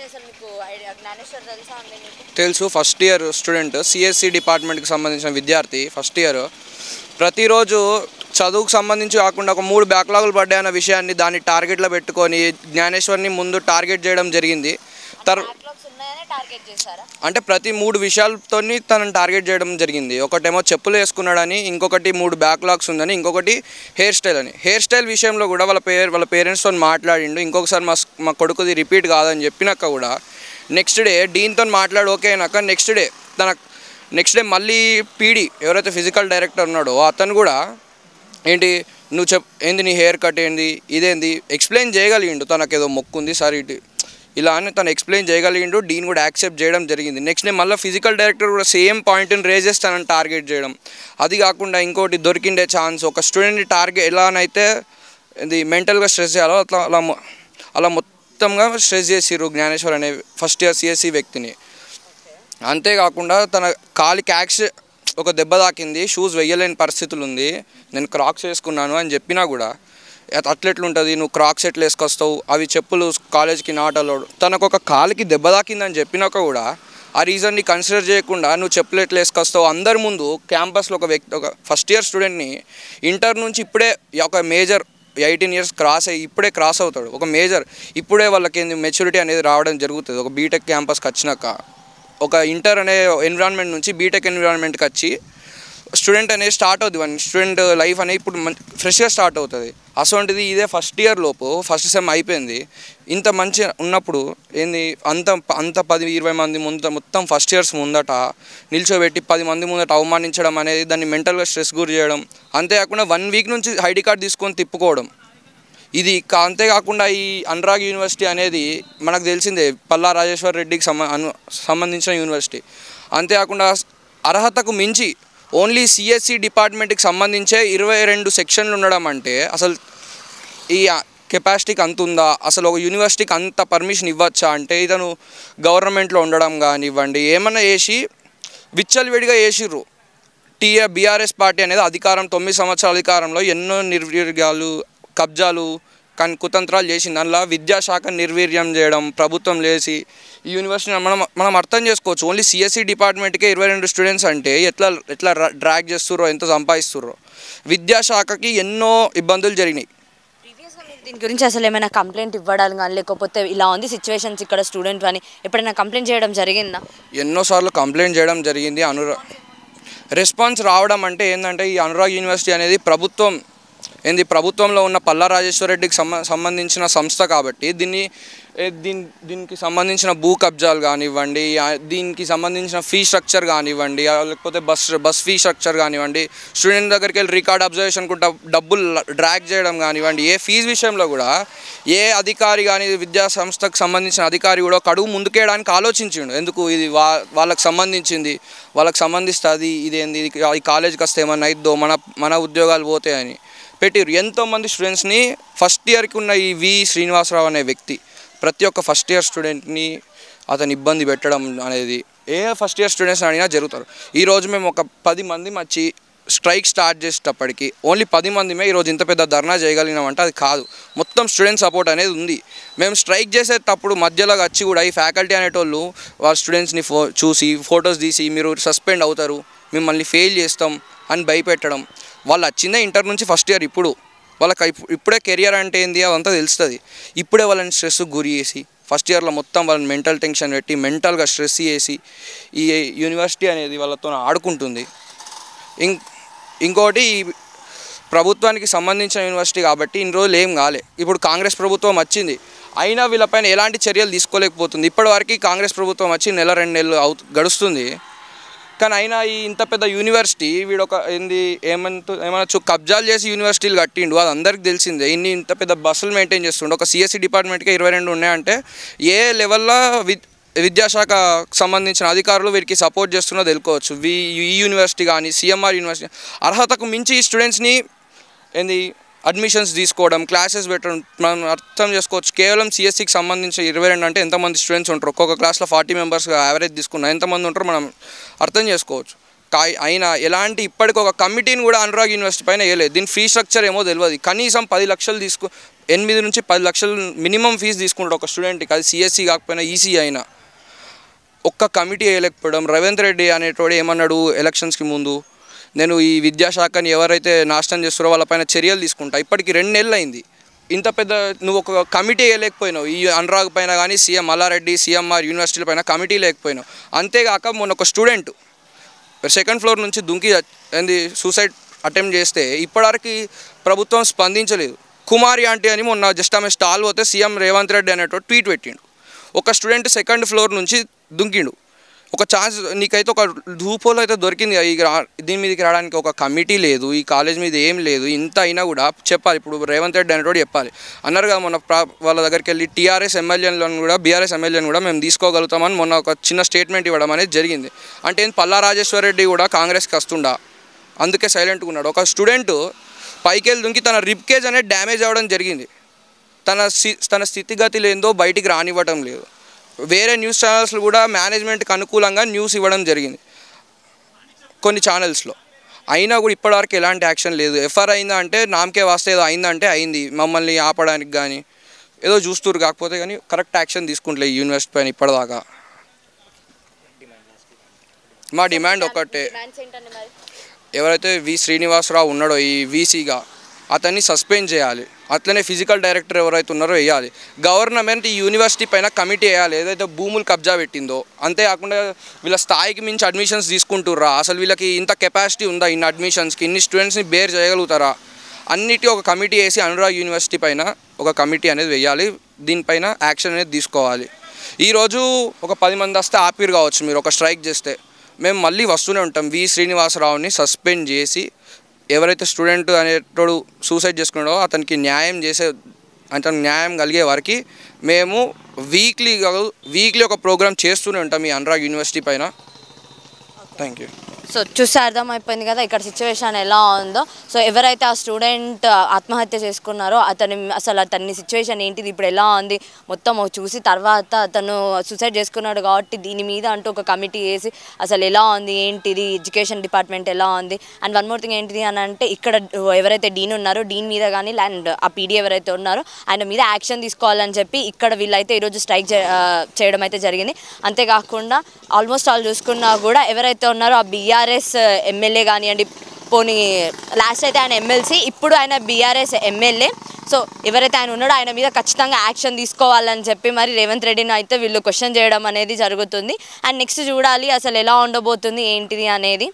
అసలు మీకు ఐడియా జ్ఞానేశ్వర్ తెలుసా అండి మీకు? తెలుసు. ఫస్ట్ ఇయర్ స్టూడెంట్, సిఎస్సి డిపార్ట్మెంట్కి సంబంధించిన విద్యార్థి. ఫస్ట్ ఇయర్ ప్రతిరోజు చదువుకు సంబంధించి కాకుండా ఒక 3 బ్యాక్లాగులు పడ్డాయన్న విషయాన్ని దాన్ని టార్గెట్లో పెట్టుకొని జ్ఞానేశ్వర్ని ముందు టార్గెట్ చేయడం జరిగింది. అంటే ప్రతి 3 విషయాలతో తనని టార్గెట్ చేయడం జరిగింది. ఒకటేమో చెప్పులు వేసుకున్నాడని, ఇంకొకటి 3 బ్యాక్లాగ్స్ ఉందని, ఇంకొకటి హెయిర్ స్టైల్ అని. హెయిర్ స్టైల్ విషయంలో కూడా వాళ్ళ పేరెంట్స్తో మాట్లాడిండు. ఇంకొకసారి మా కొడుకుది రిపీట్ కాదని చెప్పినాక కూడా నెక్స్ట్ డే డీన్తో మాట్లాడి ఓకే అయినాక నెక్స్ట్ డే మళ్ళీ పీడీ ఎవరైతే ఫిజికల్ డైరెక్టర్ ఉన్నాడో అతను కూడా ఏంటి ఏంది నీ హెయిర్ కట్ ఏంది, ఇదేంది ఎక్స్ప్లెయిన్ చేయగలిగిండు. తనకేదో మొక్కుంది సార్ ఇలా అని తను ఎక్స్ప్లెయిన్ చేయగలిగిండు. డీన్ కూడా యాక్సెప్ట్ చేయడం జరిగింది. నెక్స్ట్ డే మళ్ళీ ఫిజికల్ డైరెక్టర్ కూడా సేమ్ పాయింట్ని రేజ్ చేసి తనని టార్గెట్ చేయడం. అది కాకుండా ఇంకోటి దొరికిండే ఛాన్స్, ఒక స్టూడెంట్ని టార్గెట్ ఎలానైతే ఇది మెంటల్గా స్ట్రెస్ చేయాలో అలా మొత్తంగా స్ట్రెస్ చేసిర్రు జ్ఞానేశ్వర్ అనే ఫస్ట్ ఇయర్ సిఎస్సి వ్యక్తిని. అంతేకాకుండా తన కాలికి ఒక దెబ్బ తాకింది, షూస్ వెయ్యలేని పరిస్థితులు ఉంది, నేను క్రాక్స్ వేసుకున్నాను అని చెప్పినా కూడా అట్లెట్లుంటుంది, నువ్వు క్రాక్స్ ఎట్లా వేసుకొస్తావు, అవి చెప్పులు కాలేజ్కి నాట్ అలౌడ్. తనకు ఒక కాలికి దెబ్బ తాకిందని చెప్పినాక కూడా ఆ రీజన్ని కన్సిడర్ చేయకుండా నువ్వు చెప్పులు ఎట్లా వేసుకొస్తావు అందరి ముందు క్యాంపస్లో ఒక ఫస్ట్ ఇయర్ స్టూడెంట్ని ఇంటర్ నుంచి ఇప్పుడే ఒక మేజర్ 18 years ఇప్పుడే క్రాస్ అవుతాడు. ఒక మేజర్ ఇప్పుడే వాళ్ళకి మెచ్యూరిటీ అనేది రావడం జరుగుతుంది. ఒక బీటెక్ క్యాంపస్కి వచ్చినాక ఒక ఇంటర్ అనే ఎన్విరాన్మెంట్ నుంచి బీటెక్ ఎన్విరాన్మెంట్కి వచ్చి స్టూడెంట్ అనేది స్టార్ట్ అవుతుంది. స్టూడెంట్ లైఫ్ అనేది ఇప్పుడు ఫ్రెష్గా స్టార్ట్ అవుతుంది. అసోంటిది ఇదే ఫస్ట్ ఇయర్ లోపు ఫస్ట్ సెమ్ అయిపోయింది. ఇంత మంచి ఉన్నప్పుడు ఏంది అంత 10-20 మంది మొత్తం ఫస్ట్ ఇయర్స్ ముందట నిల్చోబెట్టి 10 మంది ముందట అవమానించడం అనేది దాన్ని మెంటల్గా స్ట్రెస్ గురి చేయడం. అంతేకాకుండా 1 week నుంచి ఐడి కార్డ్ తీసుకొని తిప్పుకోవడం. ఇది అంతేకాకుండా ఈ అనురాగ్ యూనివర్సిటీ అనేది మనకు తెలిసిందే, పల్లా రాజేశ్వర్ రెడ్డికి సంబంధించిన యూనివర్సిటీ. అంతేకాకుండా అర్హతకు మించి ఓన్లీ సిఎస్సి డిపార్ట్మెంట్కి సంబంధించే 22 సెక్షన్లు ఉండడం అంటే అసలు ఈ కెపాసిటీకి అంత ఉందా, అసలు ఒక యూనివర్సిటీకి అంత పర్మిషన్ ఇవ్వచ్చా అంటే ఇతను గవర్నమెంట్లో ఉండడం కానివ్వండి ఏమన్నా చేసి విచ్చలవిడిగా చేసిర్రు. బీఆర్ఎస్ పార్టీ అనేది 9 సంవత్సరాల అధికారంలో ఎన్నో నిర్వీర్యాలు, కబ్జాలు, కుతంత్రాలు చేసింది. అందులో విద్యాశాఖ నిర్వీర్యం చేయడం, ప్రభుత్వం లేచి ఈ యూనివర్సిటీ మనం అర్థం చేసుకోవచ్చు. ఓన్లీ సిఎస్సి డిపార్ట్మెంట్కే 22 స్టూడెంట్స్ అంటే ఎట్లా డ్రాగ్ చేస్తుర్రో, ఎంత సంపాదిస్తుర్రో. విద్యాశాఖకి ఎన్నో ఇబ్బందులు జరిగినాయి. దీని గురించి అసలు ఏమైనా కంప్లైంట్ ఇవ్వడం కానీ లేకపోతే ఇలా ఉంది సిచ్యువేషన్స్ ఇక్కడ స్టూడెంట్ అని ఎప్పుడైనా కంప్లైంట్ చేయడం జరిగిందా? ఎన్నోసార్లు కంప్లైంట్ చేయడం జరిగింది. రెస్పాన్స్ రావడం అంటే ఏంటంటే ఈ అనురాగ్ యూనివర్సిటీ అనేది ప్రభుత్వంలో ఉన్న పల్లా రాజేశ్వర్ రెడ్డికి సంబంధించిన సంస్థ కాబట్టి దీనికి సంబంధించిన భూ కబ్జాలు కానివ్వండి, దీనికి సంబంధించిన ఫీ స్ట్రక్చర్ కానివ్వండి, లేకపోతే బస్ ఫీ స్ట్రక్చర్ కానివ్వండి, స్టూడెంట్ దగ్గరికి వెళ్ళి రికార్డ్ అబ్జర్వేషన్ కూడా డబ్బులు డ్రాగ్ చేయడం కానివ్వండి, ఏ ఫీజు విషయంలో కూడా ఏ అధికారి కానీ విద్యా సంస్థకు సంబంధించిన అధికారి కూడా ఒక అడుగు ముందుకేయడానికి ఆలోచించిండు. ఎందుకు ఇది వాళ్ళకి సంబంధించింది, వాళ్ళకి సంబంధిస్తుంది, ఇదేంది ఈ కాలేజీకి వస్తే ఏమన్నా అయిద్దో, మన ఉద్యోగాలు పోతాయని పెట్టిరు. ఎంతోమంది స్టూడెంట్స్ని ఫస్ట్ ఇయర్కి ఉన్న ఈ శ్రీనివాసరావు అనే వ్యక్తి ప్రతి ఒక్క ఫస్ట్ ఇయర్ స్టూడెంట్ని అతను ఇబ్బంది పెట్టడం అనేది ఫస్ట్ ఇయర్ స్టూడెంట్స్ని అడిగినా జరుగుతారు. ఈరోజు మేము ఒక 10 మంది వచ్చి స్ట్రైక్ స్టార్ట్ చేసేటప్పటికి ఓన్లీ 10 మందిమే ఈరోజు ఇంత పెద్ద ధర్నా చేయగలిగినామంటే అది కాదు, మొత్తం స్టూడెంట్ సపోర్ట్ అనేది ఉంది. మేము స్ట్రైక్ చేసేటప్పుడు మధ్యలో వచ్చి కూడా ఈ ఫ్యాకల్టీ అనేటోళ్ళు వాళ్ళ స్టూడెంట్స్ని చూసి ఫొటోస్ తీసి మీరు సస్పెండ్ అవుతారు, మిమ్మల్ని ఫెయిల్ చేస్తాం అని భయపెట్టడం. వాళ్ళు వచ్చిందే ఇంటర్ నుంచి ఫస్ట్ ఇయర్, వాళ్ళకి ఇప్పుడే కెరియర్ అంటే ఏంది అదంతా తెలుస్తుంది. ఇప్పుడే వాళ్ళని స్ట్రెస్ గురి చేసి ఫస్ట్ ఇయర్లో మొత్తం వాళ్ళని మెంటల్ టెన్షన్ పెట్టి మెంటల్గా స్ట్రెస్ చేసి ఈ యూనివర్సిటీ అనేది వాళ్ళతో ఆడుకుంటుంది. ఇంకోటి ప్రభుత్వానికి సంబంధించిన యూనివర్సిటీ కాబట్టి ఇన్ని రోజులు ఏం కాలే. ఇప్పుడు కాంగ్రెస్ ప్రభుత్వం వచ్చింది, అయినా వీళ్ళపైన ఎలాంటి చర్యలు తీసుకోలేకపోతుంది. ఇప్పటివరకు కాంగ్రెస్ ప్రభుత్వం వచ్చి 1-2 నెలలు గడుస్తుంది. కానీ అయినా ఈ ఇంత పెద్ద యూనివర్సిటీ వీడొక ఏమన్నా కబ్జాలు చేసి యూనివర్సిటీలు కట్టిండు, అది అందరికి తెలిసిందే. ఇంత పెద్ద బస్సులు మెయింటైన్ చేస్తుండే ఒక సిఎస్సి డిపార్ట్మెంట్కి 22 ఉన్నాయంటే ఏ లెవెల్లో విద్యాశాఖ సంబంధించిన అధికారులు వీరికి సపోర్ట్ చేస్తున్నో తెలుసుకోవచ్చు. ఈ యూనివర్సిటీ కానీ సిఎంఆర్ యూనివర్సిటీ అర్హతకు మించి ఈ స్టూడెంట్స్ని అడ్మిషన్స్ తీసుకోవడం, క్లాసెస్ పెట్టడం మనం అర్థం చేసుకోవచ్చు. కేవలం సిఎస్సికి సంబంధించి 22 అంటే ఎంతమంది స్టూడెంట్స్ ఉంటారు, ఒక్కొక్క క్లాస్లో 40 members యావరేజ్ తీసుకున్న ఎంతమంది ఉంటారో మనం అర్థం చేసుకోవచ్చు. అయినా ఎలాంటి ఇప్పటికి ఒక కమిటీని కూడా అనురాగ్ యూనివర్సిటీ పైన వేయలేదు. దీని ఫీ స్ట్రక్చర్ ఏమో తెలియదు. కనీసం 10 లక్షలు 8 నుంచి 10 లక్షలు మినిమం ఫీజు తీసుకుంటాడు ఒక స్టూడెంట్కి, అది సిఎస్సి కాకపోయినా ఈసీ అయినా. ఒక్క కమిటీ వేయలేకపోవడం. రేవంత్ రెడ్డి అనేటోడు ఏమన్నాడు ఎలక్షన్స్కి ముందు, నేను ఈ విద్యాశాఖని ఎవరైతే నాశనం చేస్తారో వాళ్ళపైన చర్యలు తీసుకుంటా. ఇప్పటికి 2 నెలలు అయింది. ఇంత పెద్ద నువ్వు ఒక కమిటీ వేయలేకపోయినావు. ఈ అనురాగ్ పైన కానీ సీఎం మల్లారెడ్డి సిఎంఆర్ యూనివర్సిటీల పైన కమిటీ లేకపోయినావు. అంతేగాక మొన్న ఒక స్టూడెంట్ 2nd ఫ్లోర్ నుంచి దుంకి సూసైడ్ అటెంప్ట్ చేస్తే ఇప్పటివరకు ప్రభుత్వం స్పందించలేదు. కుమారి ఆంటీ అని మొన్న జస్ట్ ఆమె స్టాల్ పోతే సీఎం రేవంత్ రెడ్డి అనేటో ట్వీట్ పెట్టిండు. ఒక స్టూడెంట్ 2nd ఫ్లోర్ నుంచి దుంకిండు. ఒక ఛాన్స్ నీకైతే ఒక లూపోల్ అయితే దొరికింది. దీని మీదకి రావడానికి ఒక కమిటీ లేదు, ఈ కాలేజ్ మీద ఏం లేదు. ఇంత అయినా కూడా చెప్పాలి. ఇప్పుడు రేవంత్ రెడ్డి అనేటోడు చెప్పాలి. అన్నారు కదా మొన్న వాళ్ళ దగ్గరికి వెళ్ళి టీఆర్ఎస్ ఎమ్మెల్యేలను కూడా బీఆర్ఎస్ ఎమ్మెల్యేలను కూడా మేము తీసుకోగలుగుతామని మొన్న ఒక చిన్న స్టేట్మెంట్ ఇవ్వడం అనేది జరిగింది. అంటే పల్లా రాజేశ్వర్ రెడ్డి కూడా కాంగ్రెస్కి వస్తుండా, అందుకే సైలెంట్గా ఉన్నాడు. ఒక స్టూడెంట్ పైకి వెళ్ళి దుంకి తన రిబ్కేజ్ అనేది డ్యామేజ్ అవ్వడం జరిగింది. తన స్థితిగతి లేదో బయటికి రానివ్వటం లేదు. వేరే న్యూస్ ఛానల్స్లో కూడా మేనేజ్మెంట్కి అనుకూలంగా న్యూస్ ఇవ్వడం జరిగింది కొన్ని ఛానల్స్లో. అయినా కూడా ఇప్పటివరకు ఎలాంటి యాక్షన్ లేదు. ఎఫ్ఐఆర్ అయిందా అంటే నామకే వాస్తే ఏదో అయిందంటే అయింది, మమ్మల్ని ఆపడానికి కానీ ఏదో చూస్తున్నారు. కాకపోతే కానీ కరెక్ట్ యాక్షన్ తీసుకుంటలే ఈ యూనివర్సిటీ పైన ఇప్పటిదాకా. మా డిమాండ్ ఒకటే, ఎవరైతే వి శ్రీనివాసరావు ఉన్నాడో ఈ వీసీగా అతన్ని సస్పెండ్ చేయాలి. అట్లనే ఫిజికల్ డైరెక్టర్ ఎవరైతే ఉన్నారో వేయాలి. గవర్నమెంట్ ఈ యూనివర్సిటీ పైన కమిటీ వేయాలి, ఏదైతే భూములు కబ్జా పెట్టిందో. అంతేకాకుండా వీళ్ళ స్థాయికి మించి అడ్మిషన్స్ తీసుకుంటుర్రా, అసలు వీళ్ళకి ఇంత కెపాసిటీ ఉందా, ఇన్ని అడ్మిషన్స్కి ఇన్ని స్టూడెంట్స్ని బేర్ చేయగలుగుతారా, అన్నిటి ఒక కమిటీ వేసి అనురాగ్ యూనివర్సిటీ పైన ఒక కమిటీ అనేది వేయాలి. దీనిపైన యాక్షన్ అనేది తీసుకోవాలి. ఈరోజు ఒక 10 మంది వస్తే ఆపిరు కావచ్చు, మీరు ఒక స్ట్రైక్ చేస్తే మేము మళ్ళీ వస్తూనే ఉంటాం. వి శ్రీనివాసరావుని సస్పెండ్ చేసి ఎవరైతే స్టూడెంట్ అనేటోడు సూసైడ్ చేసుకున్నాడో అతనికి న్యాయం కలిగే వారికి మేము వీక్లీ ఒక ప్రోగ్రామ్ చేస్తూనే ఉంటాం ఈ అనురాగ్ యూనివర్సిటీ పైన. Thank you. సో చూస్తే అర్థమైపోయింది కదా ఇక్కడ సిచ్యువేషన్ ఎలా ఉందో. సో ఎవరైతే ఆ స్టూడెంట్ ఆత్మహత్య చేసుకున్నారో అతని సిచ్యువేషన్ ఏంటిది, ఇప్పుడు ఎలా ఉంది మొత్తం చూసి తర్వాత అతను సూసైడ్ చేసుకున్నాడు కాబట్టి దీని మీద అంటూ ఒక కమిటీ వేసి అసలు ఎలా ఉంది ఏంటిది, ఎడ్యుకేషన్ డిపార్ట్మెంట్ ఎలా ఉంది. అండ్ 1 మోర్ థింగ్ ఏంటిది అని అంటే ఇక్కడ ఎవరైతే డీన్ ఉన్నారో డీన్ మీద కానీ అండ్ ఆ పీడీ ఎవరైతే ఉన్నారో ఆయన మీద యాక్షన్ తీసుకోవాలని చెప్పి ఇక్కడ వీళ్ళైతే ఈరోజు స్ట్రైక్ చేయడం అయితే జరిగింది. అంతేకాకుండా ఆల్మోస్ట్ ఆల్ చూసుకున్నా కూడా ఎవరైతే ఉన్నారో ఆ బీఆర్ఎస్ ఎమ్మెల్యే కానివ్వండి, పోనీ లాస్ట్ అయితే ఆయన ఎమ్మెల్సీ, ఇప్పుడు ఆయన బీఆర్ఎస్ ఎమ్మెల్యే. సో ఎవరైతే ఆయన ఉన్నాడో ఆయన మీద ఖచ్చితంగా యాక్షన్ తీసుకోవాలని చెప్పి మరి రేవంత్ రెడ్డిని అయితే వీళ్ళు క్వశ్చన్ చేయడం అనేది జరుగుతుంది. అండ్ నెక్స్ట్ చూడాలి అసలు ఎలా ఉండబోతుంది ఏంటిది అనేది.